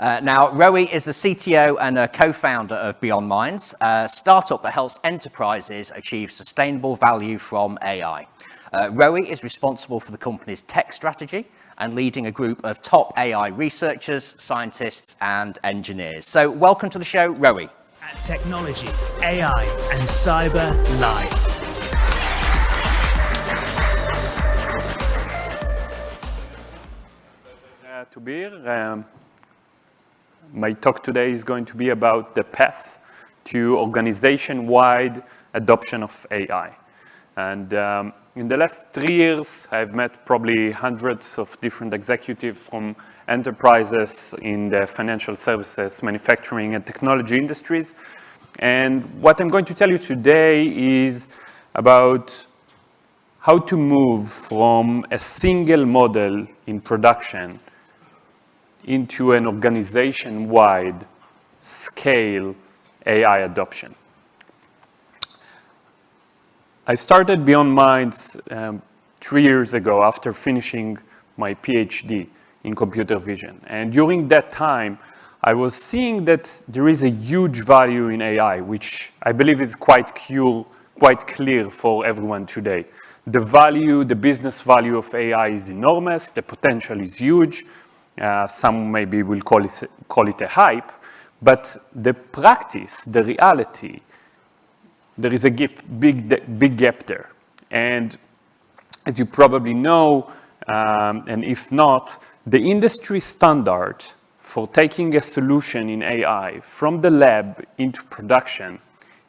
Now, Rowie is the CTO and a co-founder of BeyondMinds, a startup that helps enterprises achieve sustainable value from AI. Rowie is responsible for the company's tech strategy and leading a group of top AI researchers, scientists, and engineers. So welcome to the show, Rowie. At Technology, AI, and Cyber Live. To be here. My talk today is going to be about the path to organization-wide adoption of AI. And in the last 3 years, I've met probably hundreds of different executives from enterprises in the financial services, manufacturing, and technology industries. And what I'm going to tell you today is about how to move from a single model in production into an organization-wide scale AI adoption. I started BeyondMinds 3 years ago after finishing my PhD in computer vision. And during that time, I was seeing that there is a huge value in AI, which I believe is quite clear for everyone today. The value, the business value of AI is enormous. The potential is huge. Some maybe will call it a hype, but the practice, the reality, there is a big gap there. And as you probably know, and if not, the industry standard for taking a solution in AI from the lab into production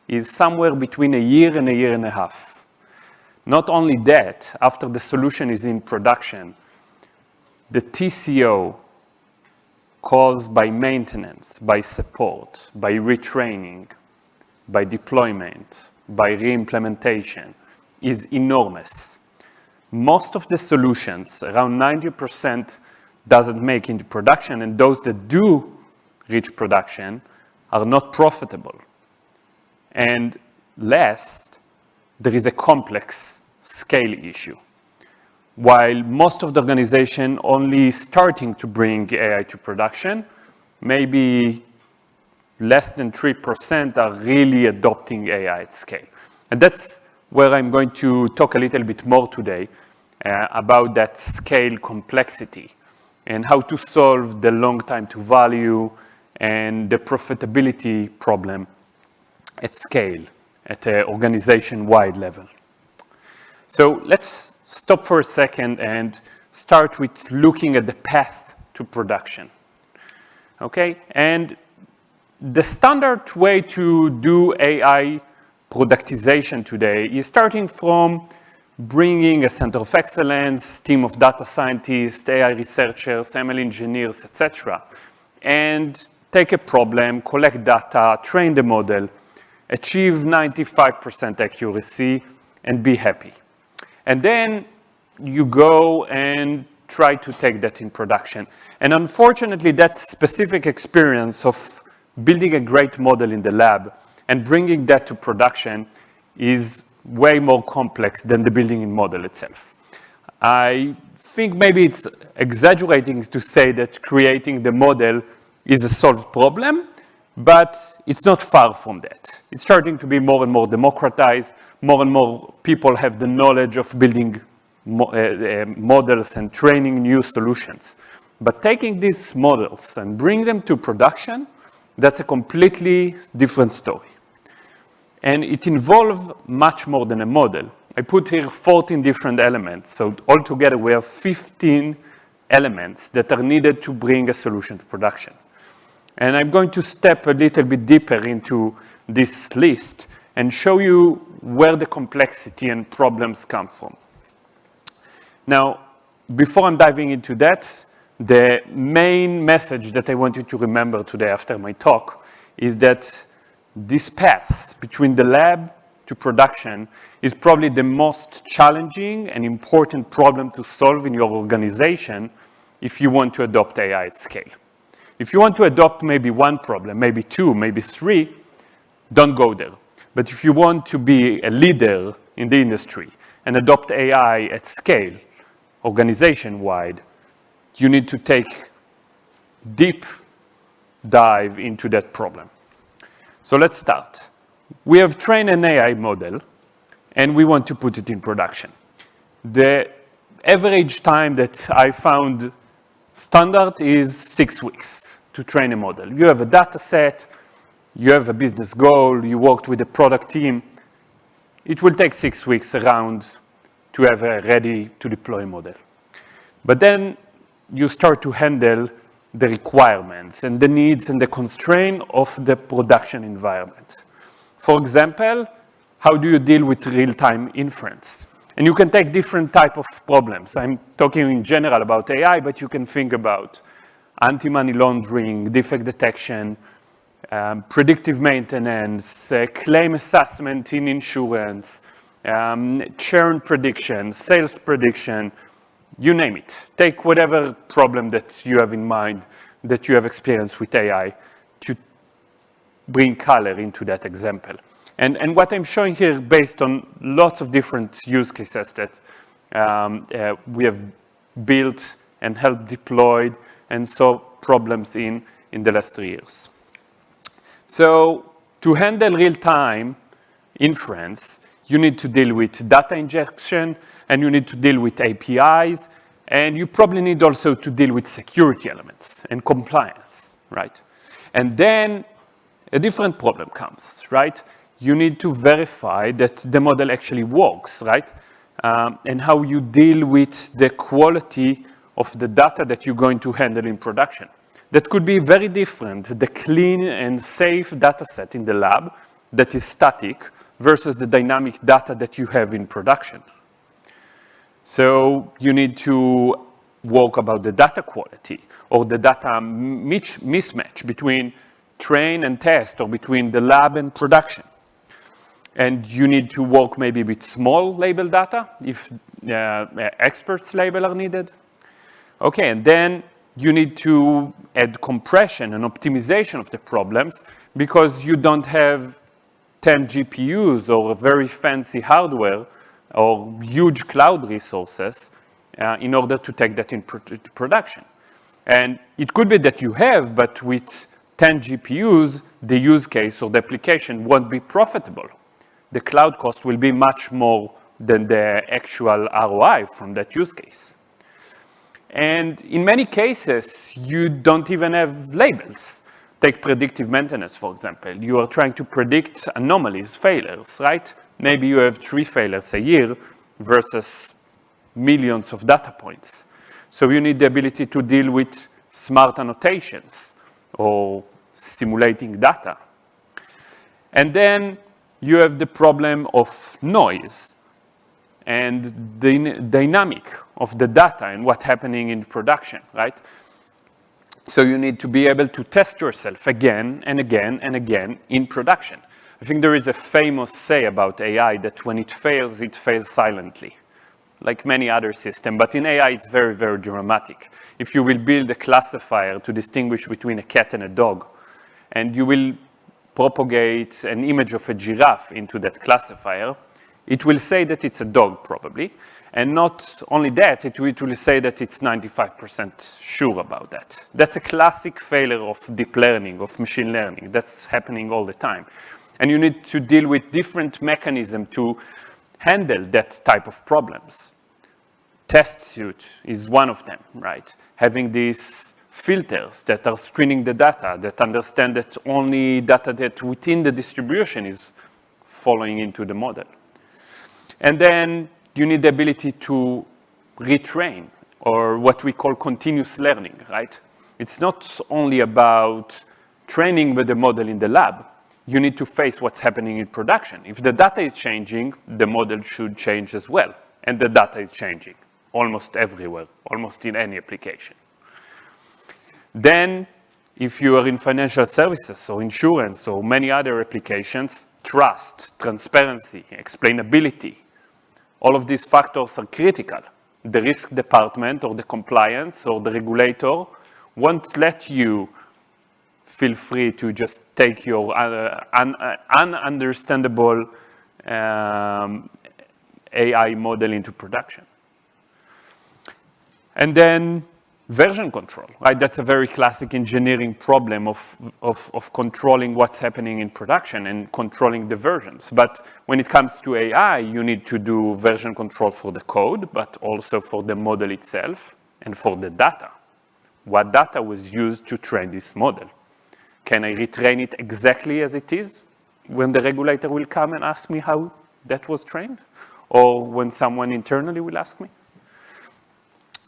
is somewhere between a year and a half. Not only that, after the solution is in production, the TCO caused by maintenance, by support, by retraining, by deployment, by re-implementation is enormous. Most of the solutions, around 90%, doesn't make into production, and those that do reach production are not profitable. And last, there is a complex scale issue. While most of the organization only starting to bring AI to production, maybe less than 3% are really adopting AI at scale. And that's where I'm going to talk a little bit more today about that scale complexity and how to solve the long time to value and the profitability problem at scale, at an organization-wide level. So let's stop for a second and start with looking at the path to production. Okay, and the standard way to do AI productization today is starting from bringing a center of excellence, team of data scientists, AI researchers, ML engineers, etc., and take a problem, collect data, train the model, achieve 95% accuracy, and be happy. And then you go and try to take that in production. And unfortunately, that specific experience of building a great model in the lab and bringing that to production is way more complex than the building model itself. I think maybe it's exaggerating to say that creating the model is a solved problem, but it's not far from that. It's starting to be more and more democratized. More and more people have the knowledge of building models and training new solutions. But taking these models and bring them to production, that's a completely different story. And it involves much more than a model. I put here 14 different elements. So altogether, we have 15 elements that are needed to bring a solution to production. And I'm going to step a little bit deeper into this list and show you where the complexity and problems come from. Now, before I'm diving into that, the main message that I want you to remember today after my talk is that this path between the lab to production is probably the most challenging and important problem to solve in your organization if you want to adopt AI at scale. If you want to adopt maybe one problem, maybe two, maybe three, don't go there. But if you want to be a leader in the industry and adopt AI at scale, organization-wide, you need to take deep dive into that problem. So let's start. We have trained an AI model, and we want to put it in production. The average time that I found standard is 6 weeks to train a model. You have a data set, you have a business goal, you worked with the product team. It will take 6 weeks around to have a ready to deploy model. But then you start to handle the requirements and the needs and the constraint of the production environment. For example, how do you deal with real-time inference? And you can take different type of problems. I'm talking in general about AI, but you can think about anti-money laundering, defect detection, predictive maintenance, claim assessment in insurance, churn prediction, sales prediction, you name it. Take whatever problem that you have in mind, that you have experience with AI, to bring color into that example. And what I'm showing here based on lots of different use cases that we have built and helped deployed and saw problems in the last 3 years. So to handle real-time inference, you need to deal with data injection, and you need to deal with APIs, and you probably need also to deal with security elements and compliance, right? And then a different problem comes, right? You need to verify that the model actually works, right? And how you deal with the quality of the data that you're going to handle in production. That could be very different, the clean and safe data set in the lab that is static versus the dynamic data that you have in production. So you need to work about the data quality or the data mismatch between train and test or between the lab and production. And you need to work maybe with small label data if experts label are needed. Okay, and then you need to add compression and optimization of the problems because you don't have 10 GPUs or very fancy hardware or huge cloud resources in order to take that into production. And it could be that you have, but with 10 GPUs, the use case or the application won't be profitable. The cloud cost will be much more than the actual ROI from that use case. And in many cases, you don't even have labels. Take predictive maintenance, for example. You are trying to predict anomalies, failures, right? Maybe you have 3 failures a year versus millions of data points. So you need the ability to deal with smart annotations or simulating data. And then you have the problem of noise and the dynamic of the data and what's happening in production, right? So you need to be able to test yourself again and again and again in production. I think there is a famous say about AI that when it fails silently, like many other systems. But in AI, it's very, very dramatic. If you will build a classifier to distinguish between a cat and a dog, and you will propagate an image of a giraffe into that classifier, it will say that it's a dog, probably. And not only that, it will say that it's 95% sure about that. That's a classic failure of deep learning, of machine learning. That's happening all the time. And you need to deal with different mechanisms to handle that type of problems. Test suite is one of them, right? Having these filters that are screening the data, that understand that only data that within the distribution is following into the model. And then you need the ability to retrain, or what we call continuous learning, right? It's not only about training with the model in the lab. You need to face what's happening in production. If the data is changing, the model should change as well. And the data is changing almost everywhere, almost in any application. Then, if you are in financial services or insurance or many other applications, trust, transparency, explainability, all of these factors are critical. The risk department or the compliance or the regulator won't let you feel free to just take your ununderstandable AI model into production. And then version control, right? That's a very classic engineering problem of controlling what's happening in production and controlling the versions. But when it comes to AI, you need to do version control for the code, but also for the model itself and for the data. What data was used to train this model? Can I retrain it exactly as it is when the regulator will come and ask me how that was trained? Or when someone internally will ask me?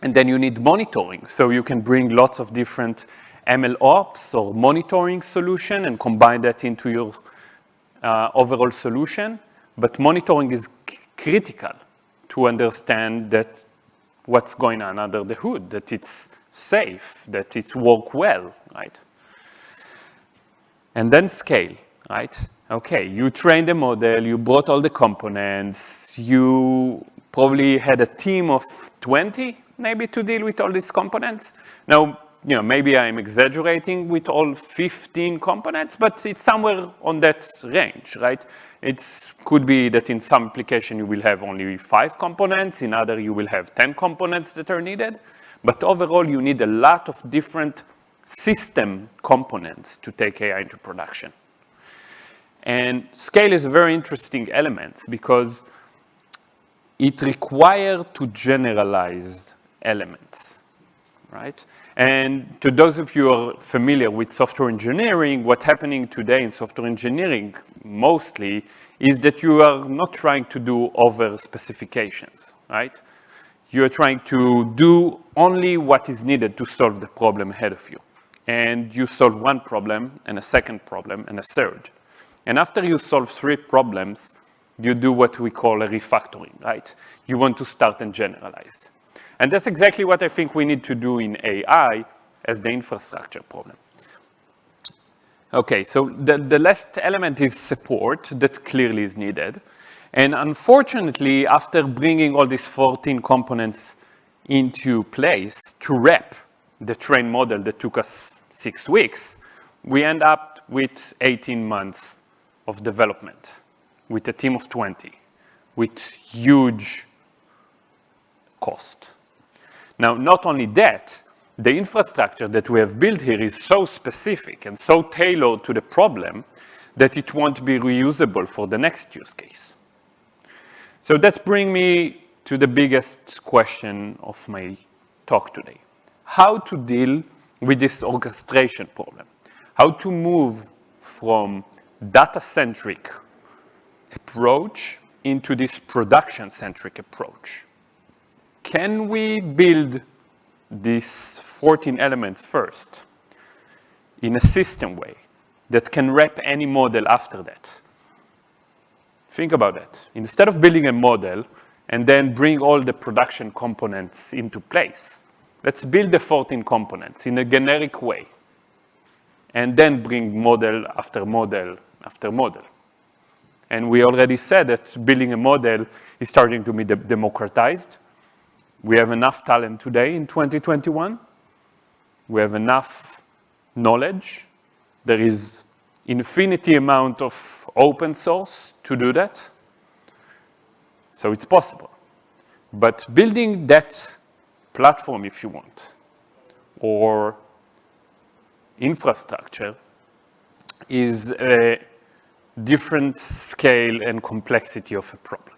And then you need monitoring. So you can bring lots of different ML ops or monitoring solution and combine that into your overall solution. But monitoring is critical to understand that what's going on under the hood, that it's safe, that it works well, right? And then scale, right? Okay, you trained the model, you brought all the components, you probably had a team of 20 maybe to deal with all these components. Now, maybe I'm exaggerating with all 15 components, but it's somewhere on that range, right? It could be that in some application you will have only 5 components, in other you will have 10 components that are needed, but overall you need a lot of different system components to take AI into production. And scale is a very interesting element because it requires to generalize elements, right? And to those of you who are familiar with software engineering, what's happening today in software engineering mostly is that you are not trying to do over specifications, right? You are trying to do only what is needed to solve the problem ahead of you. And you solve one problem and a second problem and a third. And after you solve 3 problems, you do what we call a refactoring, right? You want to start and generalize. And that's exactly what I think we need to do in AI as the infrastructure problem. Okay, so the last element is support that clearly is needed. And unfortunately, after bringing all these 14 components into place to wrap the trained model that took us 6 weeks, we end up with 18 months of development with a team of 20, with huge cost. Now, not only that, the infrastructure that we have built here is so specific and so tailored to the problem that it won't be reusable for the next use case. So that brings me to the biggest question of my talk today. How to deal with this orchestration problem? How to move from data-centric approach into this production-centric approach? Can we build these 14 elements first in a system way that can wrap any model after that? Think about that. Instead of building a model and then bring all the production components into place, let's build the 14 components in a generic way and then bring model after model after model. And we already said that building a model is starting to be democratized. We have enough talent today in 2021. We have enough knowledge. There is infinity amount of open source to do that. So it's possible. But building that platform, if you want, or infrastructure, is a different scale and complexity of a problem.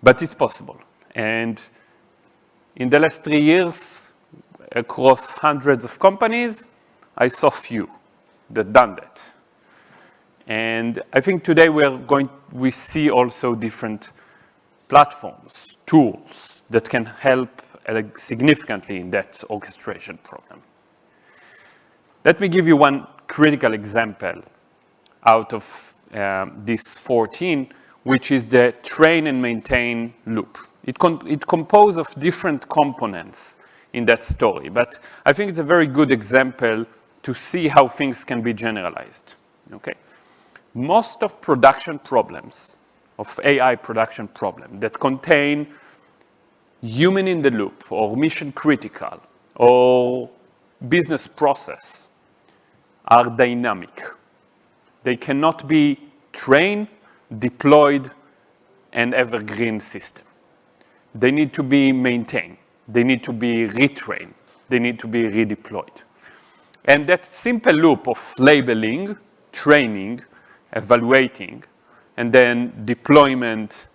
But it's possible. And in the last 3 years, across hundreds of companies, I saw few that done that. And I think today we see also different platforms, tools that can help significantly in that orchestration problem. Let me give you one critical example out of this 14, which is the train and maintain loop. It composed of different components in that story, but I think it's a very good example to see how things can be generalized, okay? Most of production problems, of AI production problem that contain human in the loop or mission critical or business process are dynamic. They cannot be trained, deployed, and evergreen system. They need to be maintained. they need to be retrained. They need to be redeployed. And that simple loop of labeling, training, evaluating, and then deployment,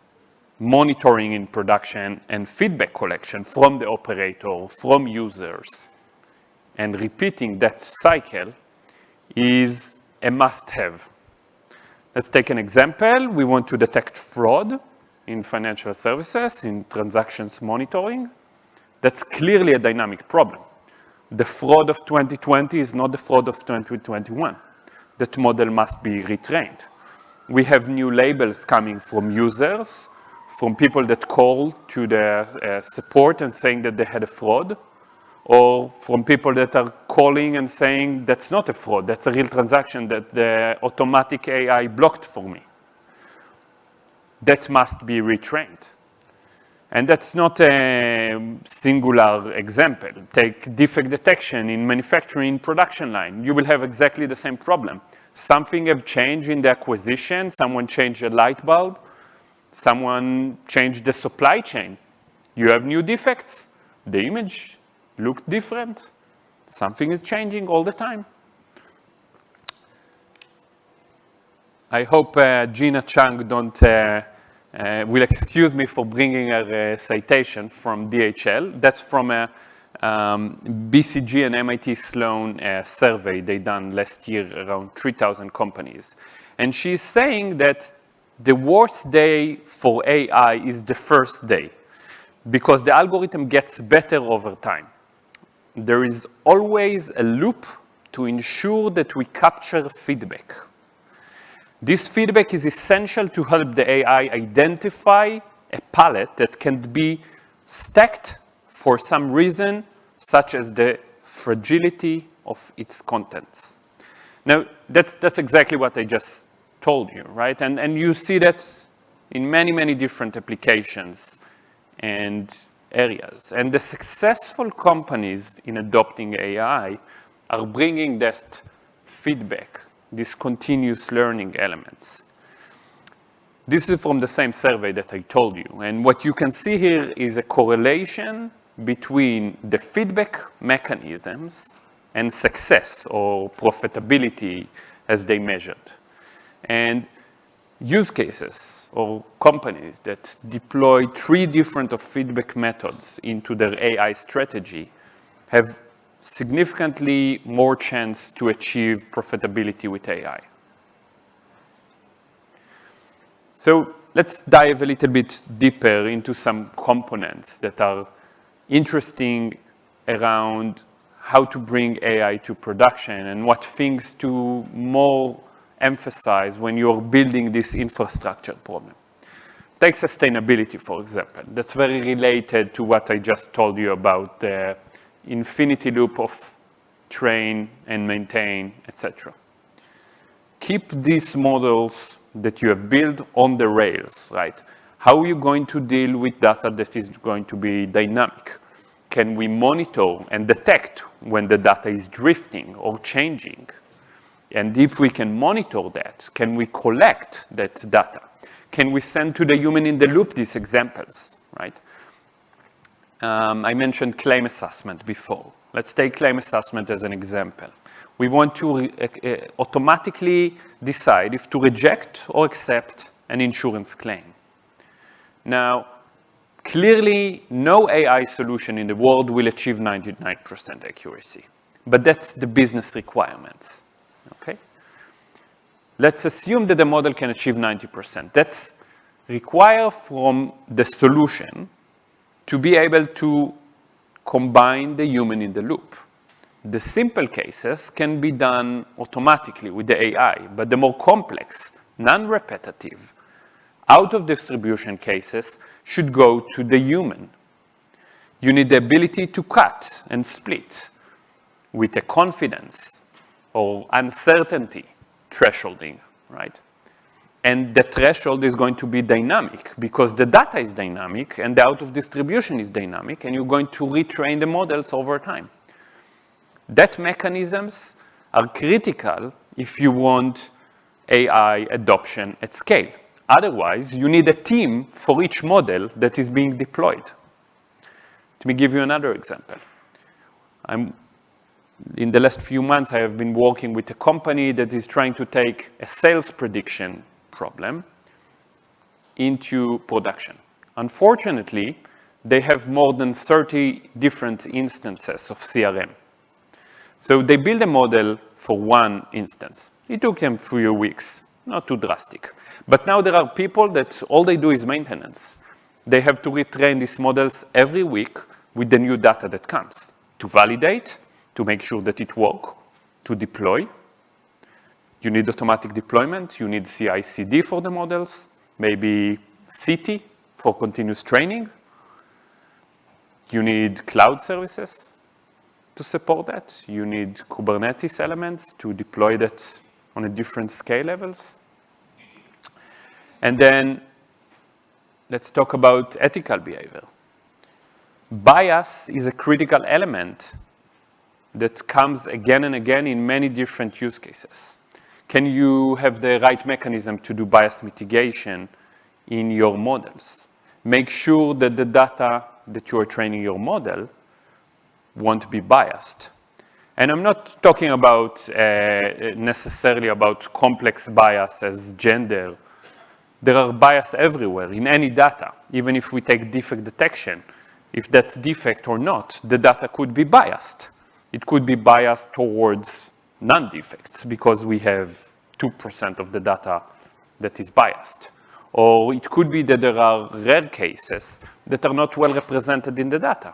monitoring in production, and feedback collection from the operator, from users, and repeating that cycle is a must-have. Let's take an example. We want to detect fraud in financial services, in transactions monitoring. That's clearly a dynamic problem. The fraud of 2020 is not the fraud of 2021. That model must be retrained. We have new labels coming from users, from people that call to their support and saying that they had a fraud, or from people that are calling and saying that's not a fraud, that's a real transaction that the automatic AI blocked for me. That must be retrained. And that's not a singular example. Take defect detection in manufacturing production line. You will have exactly the same problem. Something have changed in the acquisition, someone changed a light bulb, someone changed the supply chain. You have new defects. The image looked different. Something is changing all the time. I hope Gina Chang will excuse me for bringing a citation from DHL. That's from a BCG and MIT Sloan survey they done last year around 3,000 companies. And she's saying that the worst day for AI is the first day because the algorithm gets better over time. There is always a loop to ensure that we capture feedback. This feedback is essential to help the AI identify a palette that can be stacked for some reason, such as the fragility of its contents. Now, that's exactly what I just told you, right? And you see that in many, many different applications and areas. And the successful companies in adopting AI are bringing that feedback, these continuous learning elements. This is from the same survey that I told you. And what you can see here is a correlation between the feedback mechanisms and success or profitability as they measured. And use cases or companies that deploy 3 different feedback methods into their AI strategy have significantly more chance to achieve profitability with AI. So let's dive a little bit deeper into some components that are interesting around how to bring AI to production and what things to more emphasize when you're building this infrastructure problem. Take sustainability, for example. That's very related to what I just told you about the infinity loop of train and maintain, etc. Keep these models that you have built on the rails, right? How are you going to deal with data that is going to be dynamic? Can we monitor and detect when the data is drifting or changing? And if we can monitor that, can we collect that data? Can we send to the human in the loop these examples, right? I mentioned claim assessment before. Let's take claim assessment as an example. We want to automatically decide if to reject or accept an insurance claim. Now, clearly, no AI solution in the world will achieve 99% accuracy, but that's the business requirements, okay? Let's assume that the model can achieve 90%. That's required from the solution to be able to combine the human in the loop. The simple cases can be done automatically with the AI, but the more complex, non-repetitive, out-of-distribution cases should go to the human. You need the ability to cut and split with a confidence or uncertainty thresholding, right? And the threshold is going to be dynamic because the data is dynamic and the out-of-distribution is dynamic, and you're going to retrain the models over time. That mechanisms are critical if you want AI adoption at scale. Otherwise, you need a team for each model that is being deployed. Let me give you another example. In the last few months, I have been working with a company that is trying to take a sales prediction problem into production. Unfortunately, they have more than 30 different instances of CRM. So they build a model for one instance. It took them a few weeks, not too drastic. But now there are people that all they do is maintenance. They have to retrain these models every week with the new data that comes to validate, to make sure that it works, to deploy. You need automatic deployment. You need CI/CD for the models, maybe CT for continuous training. You need cloud services to support that. You need Kubernetes elements to deploy that on a different scale levels. And then let's talk about ethical behavior. Bias is a critical element that comes again and again in many different use cases. Can you have the right mechanism to do bias mitigation in your models? Make sure that the data that you are training your model won't be biased. And I'm not talking about necessarily about complex bias as gender. There are bias everywhere in any data. Even if we take defect detection, if that's defect or not, the data could be biased. It could be biased towards non-defects because we have 2% of the data that is biased. Or it could be that there are rare cases that are not well represented in the data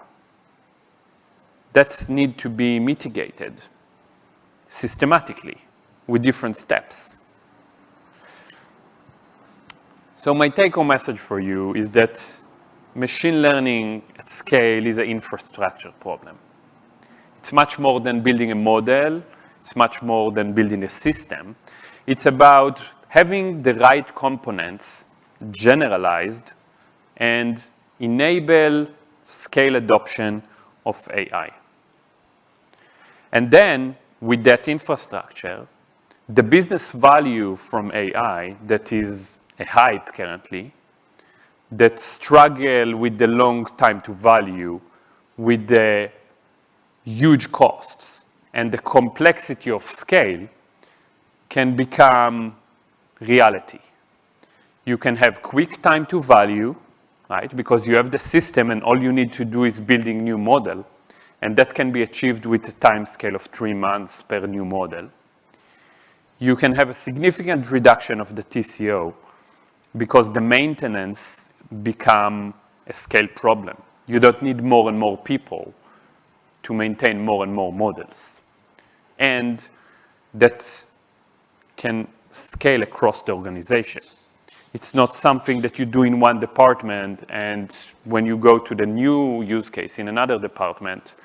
that need to be mitigated systematically with different steps. So my take-home message for you is that machine learning at scale is an infrastructure problem. It's much more than building a model. It's much more than building a system. It's about having the right components generalized and enable scale adoption of AI. And then with that infrastructure, the business value from AI that is a hype currently, that struggle with the long time to value, with the huge costs and the complexity of scale can become reality. You can have quick time to value, right? Because you have the system and all you need to do is building new model. And that can be achieved with a time scale of 3 months per new model. You can have a significant reduction of the TCO because the maintenance become a scale problem. You don't need more and more people to maintain more and more models. And that can scale across the organization. It's not something that you do in one department and when you go to the new use case in another department,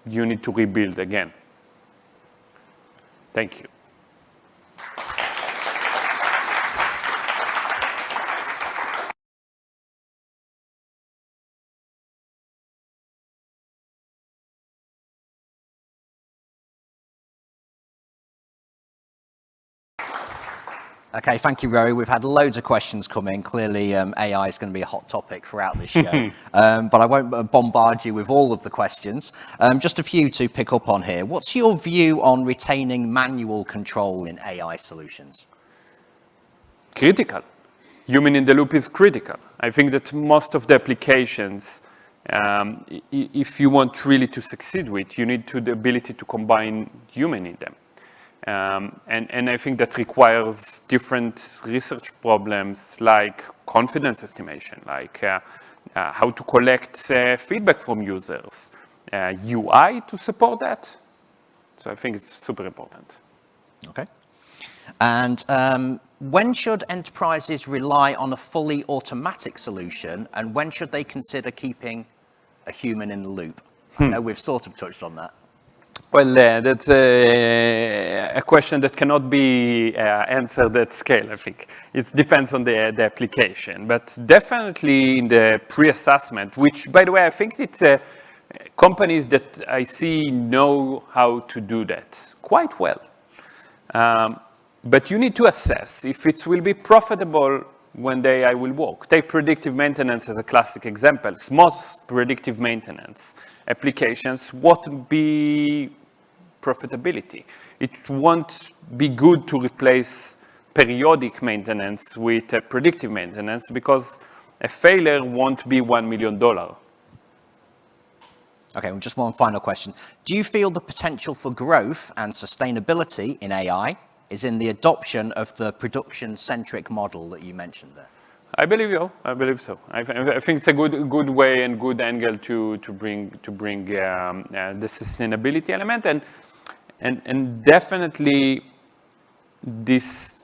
you need to rebuild again. Thank you. Okay, thank you, Rory. We've had loads of questions come in. Clearly, AI is going to be a hot topic throughout this show. But I won't bombard you with all of the questions. Just a few to pick up on here. What's your view on retaining manual control in AI solutions? Critical. Human in the loop is critical. I think that most of the applications, if you want really to succeed with, you need the ability to combine human in them. And I think that requires different research problems like confidence estimation, like how to collect feedback from users, UI to support that. So I think it's super important. Okay. And when should enterprises rely on a fully automatic solution, and when should they consider keeping a human in the loop? I know we've sort of touched on that. Well, that's a question that cannot be answered at scale, I think. It depends on the application. But definitely in the pre-assessment, which, by the way, I think it's companies that I see know how to do that quite well. But you need to assess if it will be profitable when the AI will work. Take predictive maintenance as a classic example. Most predictive maintenance applications won't be profitability. It won't be good to replace periodic maintenance with predictive maintenance because a failure won't be $1 million. Okay, well, just one final question. Do you feel the potential for growth and sustainability in AI is in the adoption of the production-centric model that you mentioned there? I believe so. I believe so. I think it's a good way and good angle to bring the sustainability element and definitely this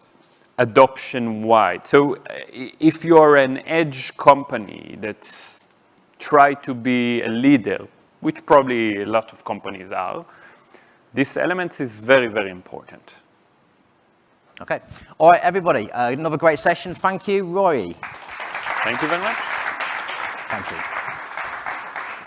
adoption wide. So if you're an edge company that's try to be a leader, which probably a lot of companies are, this element is very, very important. Okay. All right, everybody, another great session. Thank you, Roy. Thank you very much. Thank you.